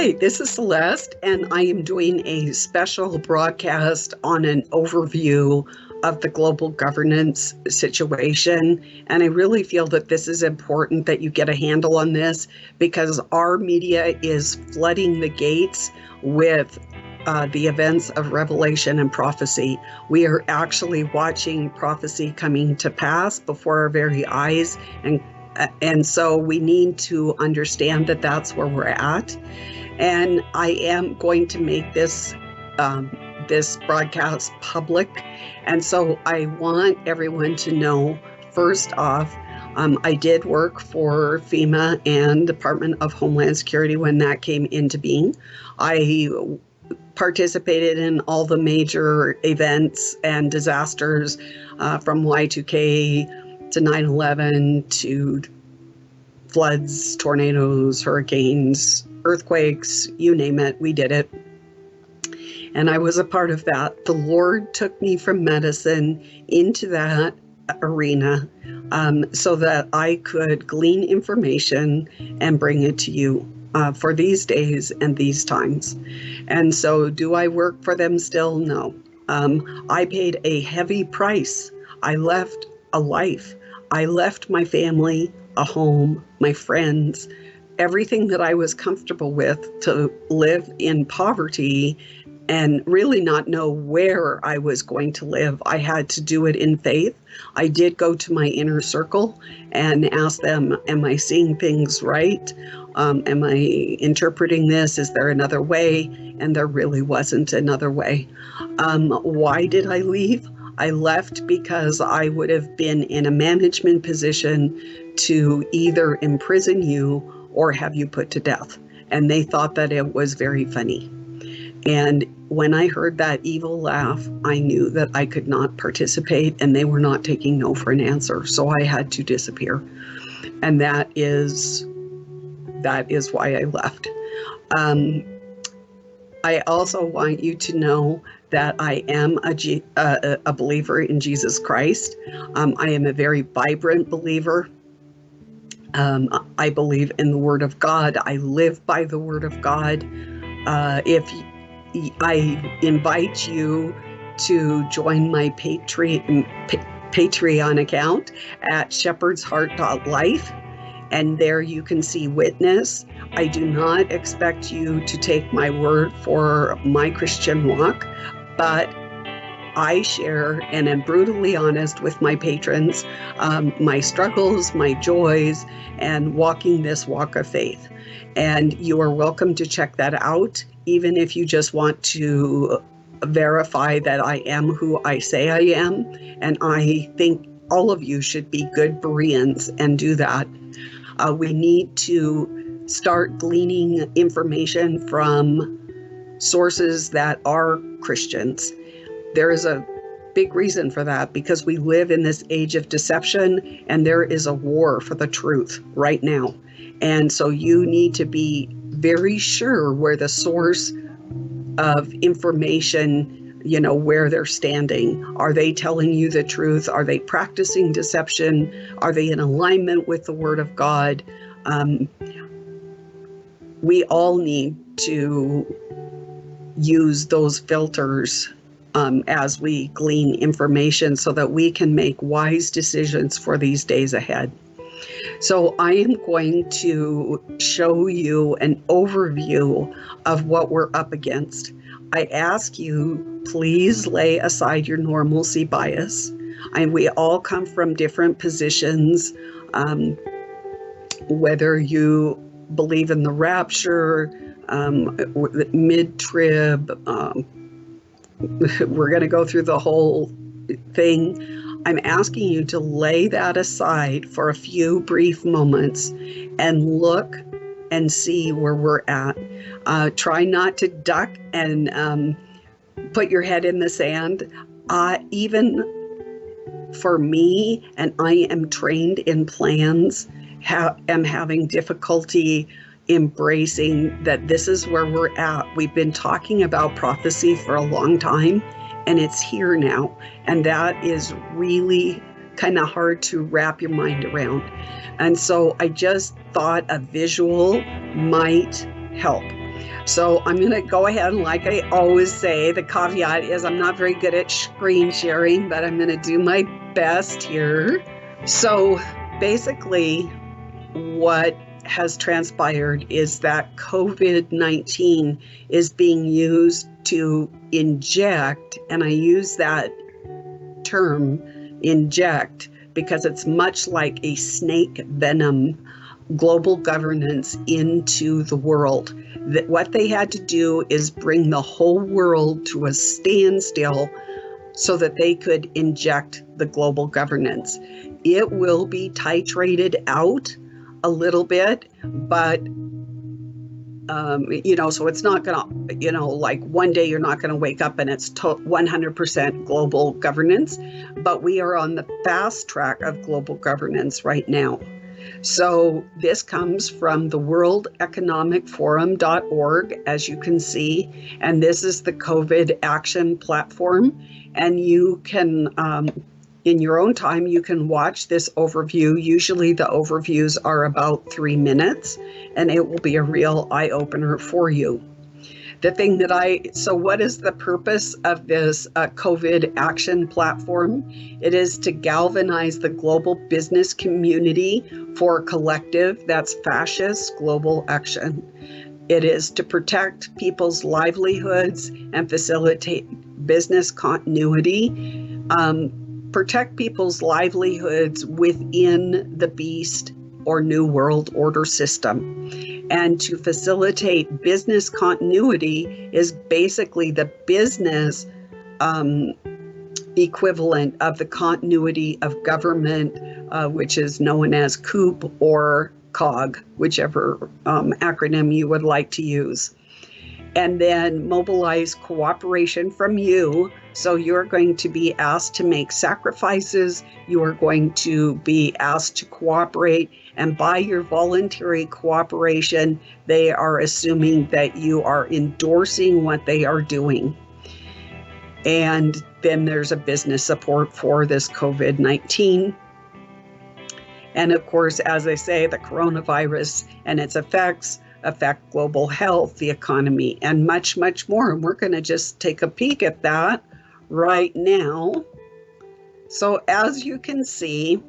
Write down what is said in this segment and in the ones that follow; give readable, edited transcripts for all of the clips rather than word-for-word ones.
Hi, this is Celeste, and I am doing a special broadcast on an overview of the global governance situation. And I really feel that this is important that you get a handle on this because our media is flooding the gates with the events of Revelation and prophecy. We are actually watching prophecy coming to pass before our very eyes, and so we need to understand that that's where we're at. And I am going to make this broadcast public. And so I want everyone to know, first off, I did work for FEMA and Department of Homeland Security when that came into being. I participated in all the major events and disasters from Y2K to 9/11 to floods, tornadoes, hurricanes, earthquakes, you name it, we did it. And I was a part of that. The Lord took me from medicine into that arena so that I could glean information and bring it to you for these days and these times. And so do I work for them still? No. I paid a heavy price. I left a life. I left my family, a home, my friends, everything that I was comfortable with to live in poverty and really not know where I was going to live. I had to do it in faith. I did go to my inner circle and ask them, am I seeing things right? Am I interpreting this? Is there another way? And there really wasn't another way. Why did I leave? I left because I would have been in a management position to either imprison you or have you put to death. And they thought that it was very funny. And when I heard that evil laugh, I knew that I could not participate and they were not taking no for an answer. So I had to disappear. And that is why I left. I also want you to know that I am a believer in Jesus Christ. I am a very vibrant believer. I believe in the Word of God. I live by the Word of God. If I invite you to join my Patreon account at shepherdsheart.life, and there you can see witness. I do not expect you to take my word for my Christian walk, but I share and am brutally honest with my patrons, my struggles, my joys, and walking this walk of faith. And you are welcome to check that out, even if you just want to verify that I am who I say I am. And I think all of you should be good Bereans and do that. We need to start gleaning information from sources that are Christians. There is a big reason for that because we live in this age of deception and there is a war for the truth right now. And so you need to be very sure where the source of information, where they're standing. Are they telling you the truth? Are they practicing deception? Are they in alignment with the Word of God? We all need to use those filters as we glean information so that we can make wise decisions for these days ahead. So I am going to show you an overview of what we're up against. I ask you, please lay aside your normalcy bias. We all come from different positions, whether you believe in the rapture, mid-trib, we're going to go through the whole thing. I'm asking you to lay that aside for a few brief moments and look and see where we're at. Try not to duck and put your head in the sand. Even for me, and I am trained in plans, am having difficulty embracing that this is where we're at. We've been talking about prophecy for a long time, and it's here now. And that is really kind of hard to wrap your mind around. And so I just thought a visual might help. So I'm going to go ahead and, like I always say, the caveat is I'm not very good at screen sharing, but I'm going to do my best here. So basically what has transpired is that COVID-19 is being used to inject, and I use that term inject because it's much like a snake venom, global governance into the world. That what they had to do is bring the whole world to a standstill so that they could inject the global governance. It will be titrated out a little bit, but so it's not gonna, like one day you're not gonna wake up and it's 100% global governance, but we are on the fast track of global governance right now. So this comes from the worldeconomicforum.org, as you can see, and this is the COVID action platform, and you can, in your own time, you can watch this overview. Usually the overviews are about 3 minutes, and it will be a real eye-opener for you. So what is the purpose of this COVID action platform? It is to galvanize the global business community for a collective that's fascist global action. It is to protect people's livelihoods and facilitate business continuity, protect people's livelihoods within the beast or New World Order system. And to facilitate business continuity is basically the business equivalent of the continuity of government, which is known as COOP or COG, whichever acronym you would like to use. And then mobilize cooperation from you. So you're going to be asked to make sacrifices. You are going to be asked to cooperate. And by your voluntary cooperation, they are assuming that you are endorsing what they are doing. And then there's a business support for this COVID-19. And of course, as I say, the coronavirus and its effects affect global health, the economy, and much, much more. And we're going to just take a peek at that right now. So as you can see,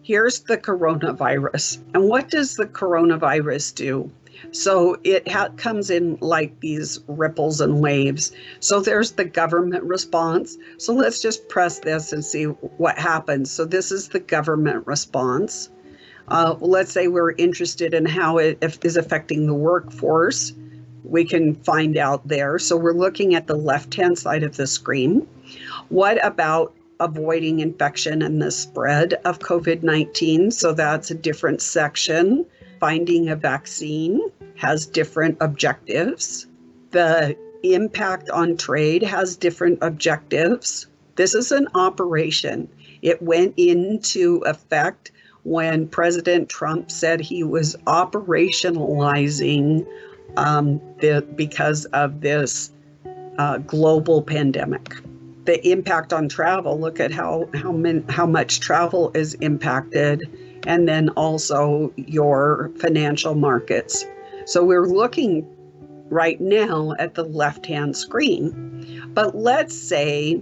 here's the coronavirus. And what does the coronavirus do? So it comes in like these ripples and waves. So there's the government response. So let's just press this and see what happens. So this is the government response. Let's say we're interested in how it is affecting the workforce. We can find out there. So we're looking at the left-hand side of the screen. What about avoiding infection and the spread of COVID-19? So that's a different section. Finding a vaccine has different objectives. The impact on trade has different objectives. This is an operation. It went into effect when President Trump said he was operationalizing because of this global pandemic. The impact on travel, look at how much travel is impacted, and then also your financial markets. So we're looking right now at the left-hand screen. But let's say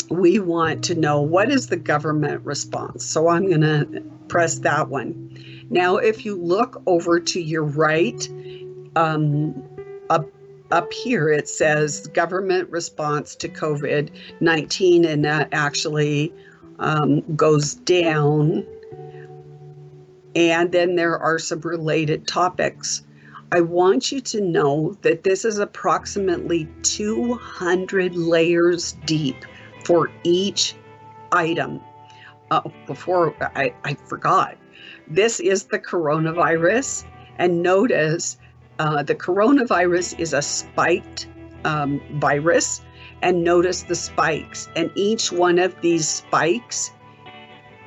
we want to know what is the government response. So I'm going to press that one. Now, if you look over to your right, up here, it says government response to COVID-19, and that actually goes down. And then there are some related topics. I want you to know that this is approximately 200 layers deep for each item. Before I forgot, this is the coronavirus, and notice the coronavirus is a spiked virus, and notice the spikes, and each one of these spikes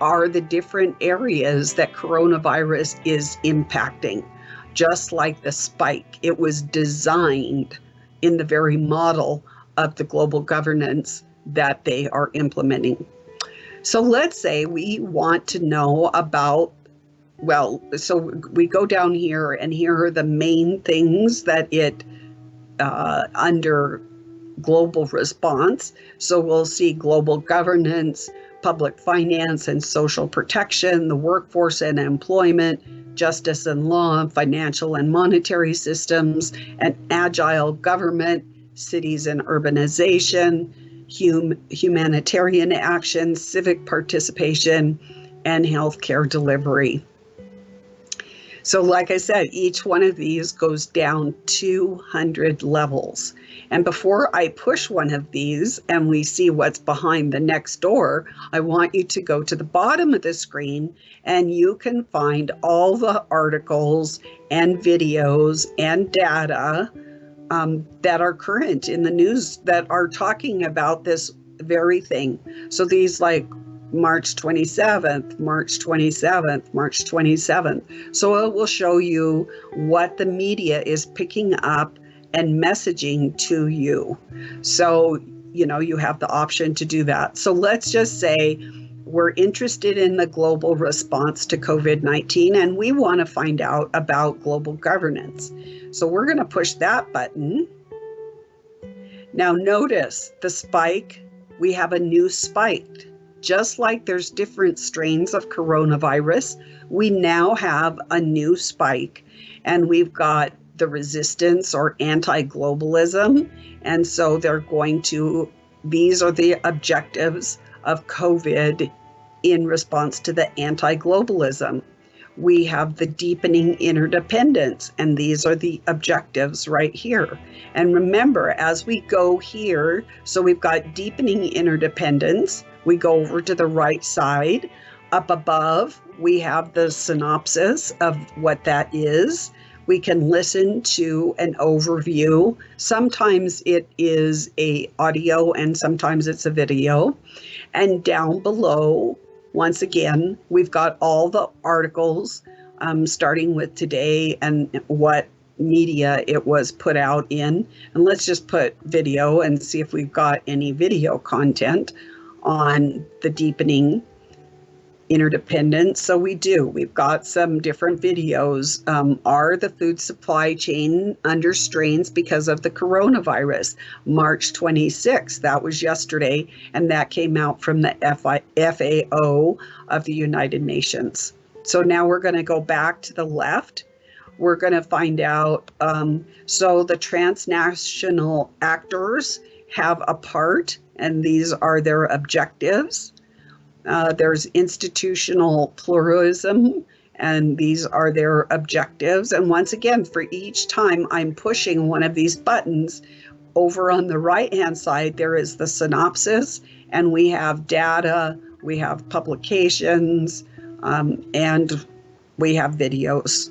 are the different areas that coronavirus is impacting. Just like the spike, it was designed in the very model of the global governance that they are implementing. So let's say we want to know about well, so we go down here, and here are the main things that it under global response. So we'll see global governance, public finance and social protection, the workforce and employment, justice and law, financial and monetary systems, and agile government, cities and urbanization, humanitarian action, civic participation, and healthcare delivery. So like I said, each one of these goes down 200 levels. And before I push one of these and we see what's behind the next door, I want you to go to the bottom of the screen, and you can find all the articles and videos and data that are current in the news that are talking about this very thing. So these like March 27th, March 27th, March 27th. So it will show you what the media is picking up and messaging to you. So, you know, you have the option to do that. So let's just say we're interested in the global response to COVID-19, and we want to find out about global governance. So we're going to push that button. Now notice the spike, we have a new spike. Just like there's different strains of coronavirus, we now have a new spike, and we've got the resistance or anti-globalism. And so these are the objectives of COVID in response to the anti-globalism. We have the deepening interdependence, and these are the objectives right here. And remember, as we go here, so we've got deepening interdependence, we go over to the right side. Up above, we have the synopsis of what that is. We can listen to an overview. Sometimes it is an audio and sometimes it's a video. And down below, once again, we've got all the articles, starting with today and what media it was put out in. And let's just put video and see if we've got any video content on the deepening interdependence. So we do. We've got some different videos. Are the food supply chain under strains because of the coronavirus? March 26th, that was yesterday, and that came out from the FAO of the United Nations. So now we're going to go back to the left. We're going to find out, so the transnational actors have a part, and these are their objectives. There's institutional pluralism, and these are their objectives. And once again, for each time I'm pushing one of these buttons, over on the right-hand side, there is the synopsis, and we have data, we have publications, and we have videos.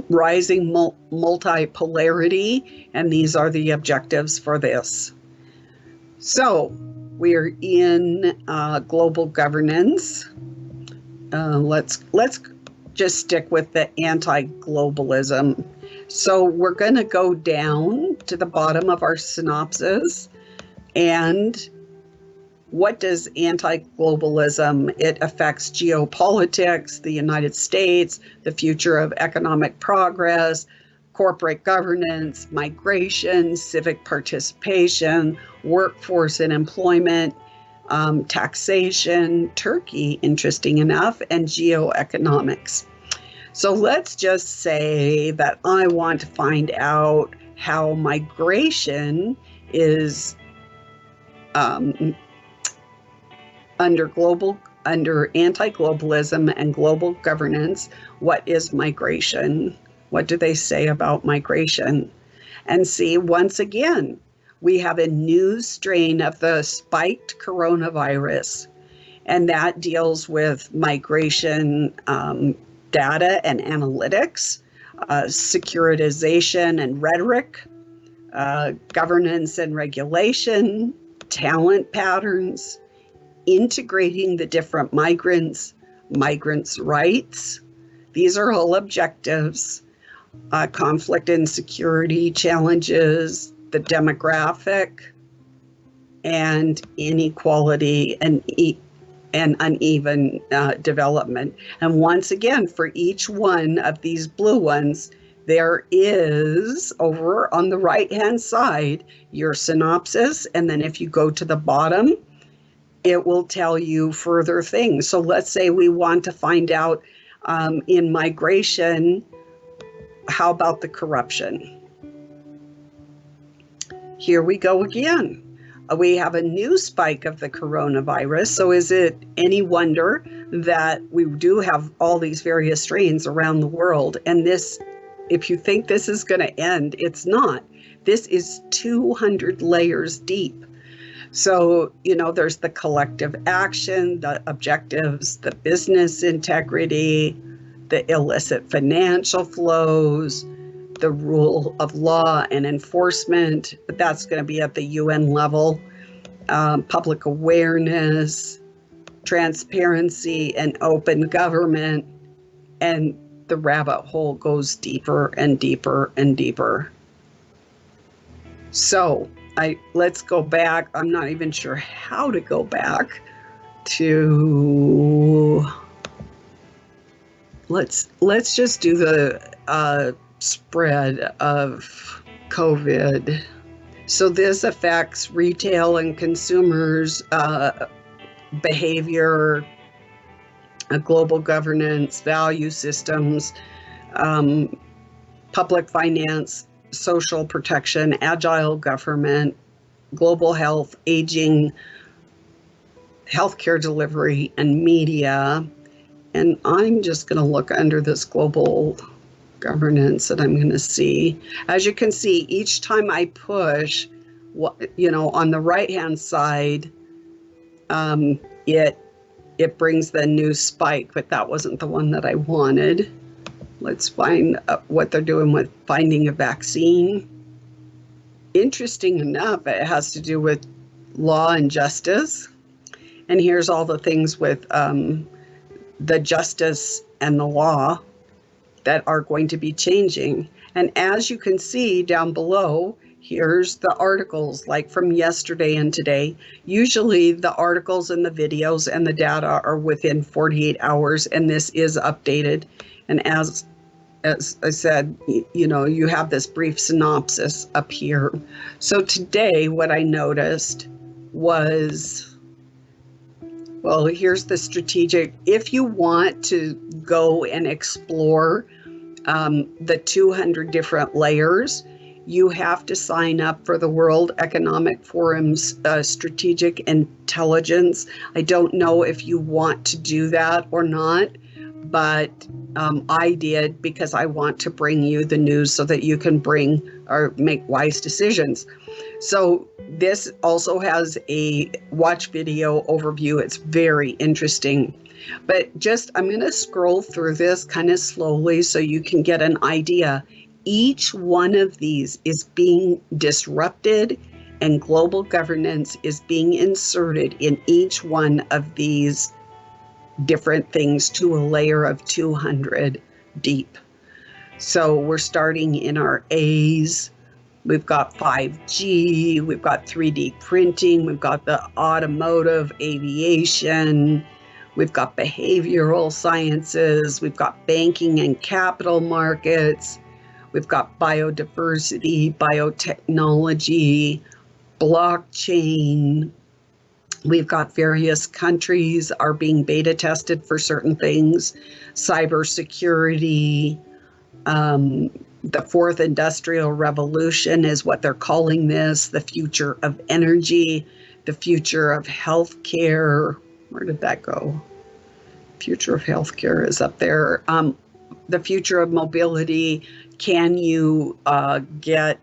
Rising multipolarity, and these are the objectives for this. So we are in global governance. Let's just stick with the anti-globalism. So we're going to go down to the bottom of our synopsis. And what does anti-globalism? It affects geopolitics, the United States, the future of economic progress, corporate governance, migration, civic participation, workforce and employment, taxation, Turkey, interesting enough, and geoeconomics. So let's just say that I want to find out how migration is under anti-globalism and global governance. What is migration? What do they say about migration? And see, once again, we have a new strain of the spiked coronavirus, and that deals with migration data and analytics, securitization and rhetoric, governance and regulation, talent patterns, integrating the different migrants' rights. These are all objectives. Conflict and security challenges, the demographic, and inequality and and uneven development. And once again, for each one of these blue ones, there is, over on the right-hand side, your synopsis. And then if you go to the bottom, it will tell you further things. So let's say we want to find out in migration, how about the corruption? Here we go again. We have a new spike of the coronavirus. So is it any wonder that we do have all these various strains around the world? And this, if you think this is going to end, it's not. This is 200 layers deep. So, you know, there's the collective action, the objectives, the business integrity, the illicit financial flows, the rule of law and enforcement, but that's going to be at the UN level, public awareness, transparency and open government, and the rabbit hole goes deeper and deeper and deeper. So let's go back. I'm not even sure how to go back to, let's just do the spread of COVID. So this affects retail and consumers' behavior, global governance, value systems, public finance, social protection, agile government, global health, aging, healthcare delivery, and media. And I'm just going to look under this global governance and I'm going to see, as you can see, each time I push, you know, on the right hand side, it brings the new spike, but that wasn't the one that I wanted. Let's find what they're doing with finding a vaccine. Interesting enough, it has to do with law and justice. And here's all the things with the justice and the law that are going to be changing. And as you can see down below, here's the articles like from yesterday and today. Usually the articles and the videos and the data are within 48 hours, and this is updated. And as I said, you know, you have this brief synopsis up here. So today what I noticed was, well, here's the strategic. If you want to go and explore the 200 different layers, you have to sign up for the World Economic Forum's Strategic Intelligence. I don't know if you want to do that or not, but I did because I want to bring you the news so that you can bring or make wise decisions. So this also has a watch video overview. It's very interesting. But just, I'm going to scroll through this kind of slowly so you can get an idea. Each one of these is being disrupted, and global governance is being inserted in each one of these different things to a layer of 200 deep. So we're starting in our A's. We've got 5G, we've got 3D printing, we've got the automotive, aviation, we've got behavioral sciences, we've got banking and capital markets, we've got biodiversity, biotechnology, blockchain. We've got various countries are being beta tested for certain things, cybersecurity, the fourth industrial revolution is what they're calling this, the future of energy, the future of healthcare. Where did that go? Future of healthcare is up there. The future of mobility. Can you get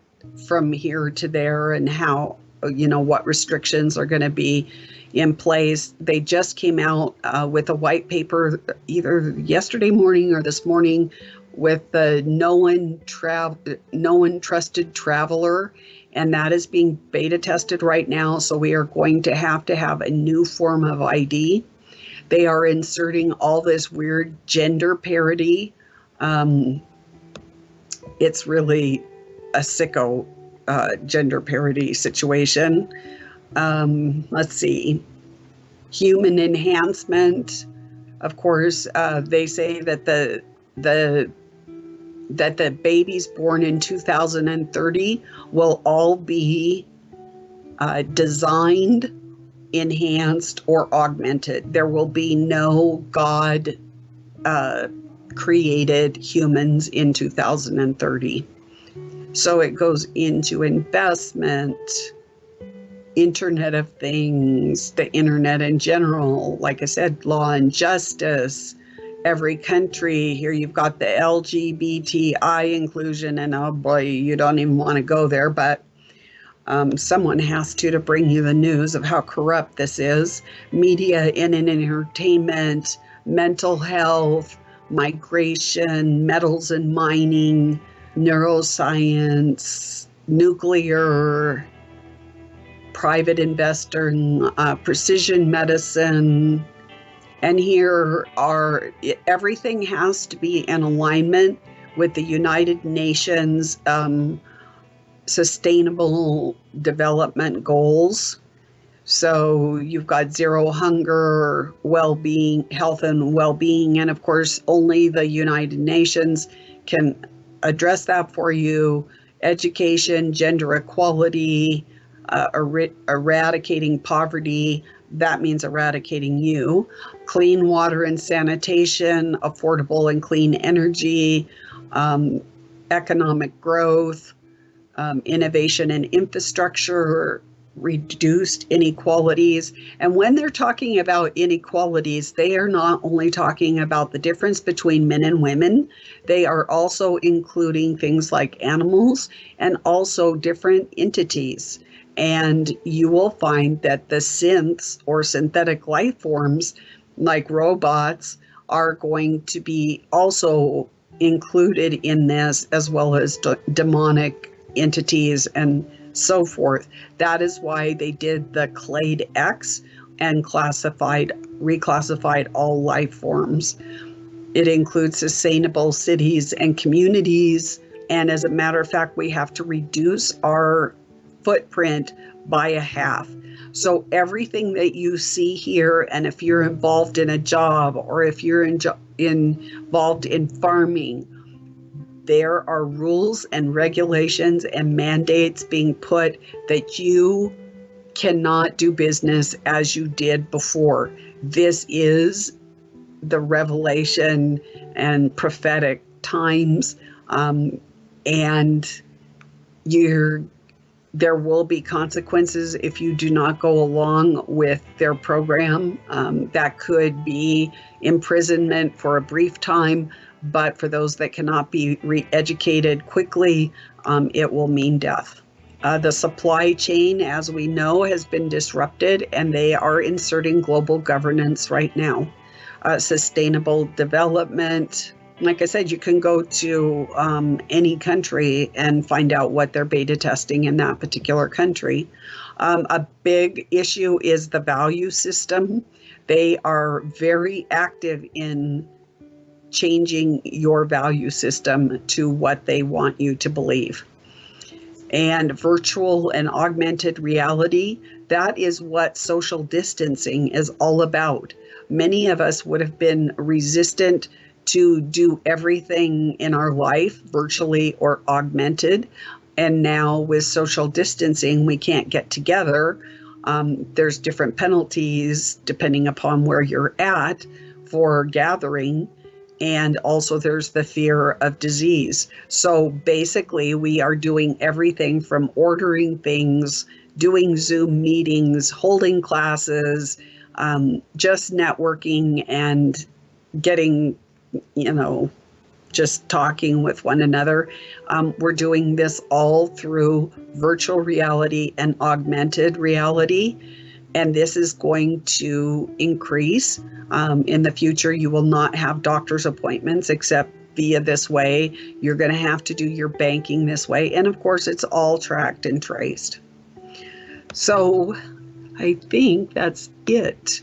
from here to there, and how, you know, what restrictions are going to be in place? They just came out with a white paper either yesterday morning or this morning with the no one trusted traveler, and that is being beta tested right now. So we are going to have a new form of ID. They are inserting all this weird gender parity. It's really a sicko gender parity situation. Let's see. human enhancement. Of course, they say that the babies born in 2030 will all be designed, enhanced, or augmented. There will be no God created humans in 2030. So it goes into investment, Internet of Things, the internet in general, like I said, law and justice, every country. Here you've got the LGBTI inclusion, and oh boy, you don't even want to go there, but someone has to bring you the news of how corrupt this is. Media and entertainment, mental health, migration, metals and mining, neuroscience, nuclear, private investing, precision medicine. And here everything has to be in alignment with the United Nations Sustainable Development Goals. So you've got zero hunger, well-being, health and well-being, and of course only the United Nations can address that for you. Education, gender equality, eradicating poverty, that means eradicating you. Clean water and sanitation, affordable and clean energy, economic growth, innovation and infrastructure, reduced inequalities. And when they're talking about inequalities, they are not only talking about the difference between men and women, they are also including things like animals and also different entities. And you will find that the synths or synthetic life forms like robots are going to be also included in this, as well as demonic entities and so forth. That is why they did the Clade X and reclassified all life forms. It includes sustainable cities and communities. And as a matter of fact, we have to reduce our footprint by a half. So everything that you see here, and if you're involved in a job or if you're involved in farming, there are rules and regulations and mandates being put that you cannot do business as you did before. This is the revelation and prophetic times, and there will be consequences if you do not go along with their program. That could be imprisonment for a brief time, but for those that cannot be re-educated quickly, it will mean death. The supply chain, as we know, has been disrupted, and they are inserting global governance right now. Sustainable development. Like I said, you can go to any country and find out what they're beta testing in that particular country. A big issue is the value system. They are very active in changing your value system to what they want you to believe. And virtual and augmented reality, that is what social distancing is all about. Many of us would have been resistant to do everything in our life virtually or augmented. And now with social distancing, we can't get together. There's different penalties depending upon where you're at for gathering. And also there's the fear of disease. So basically we are doing everything from ordering things, doing Zoom meetings, holding classes, just networking and getting, just talking with one another. We're doing this all through virtual reality and augmented reality. And this is going to increase. In the future, you will not have doctor's appointments except via this way. You're going to have to do your banking this way. And of course, it's all tracked and traced. So I think that's it.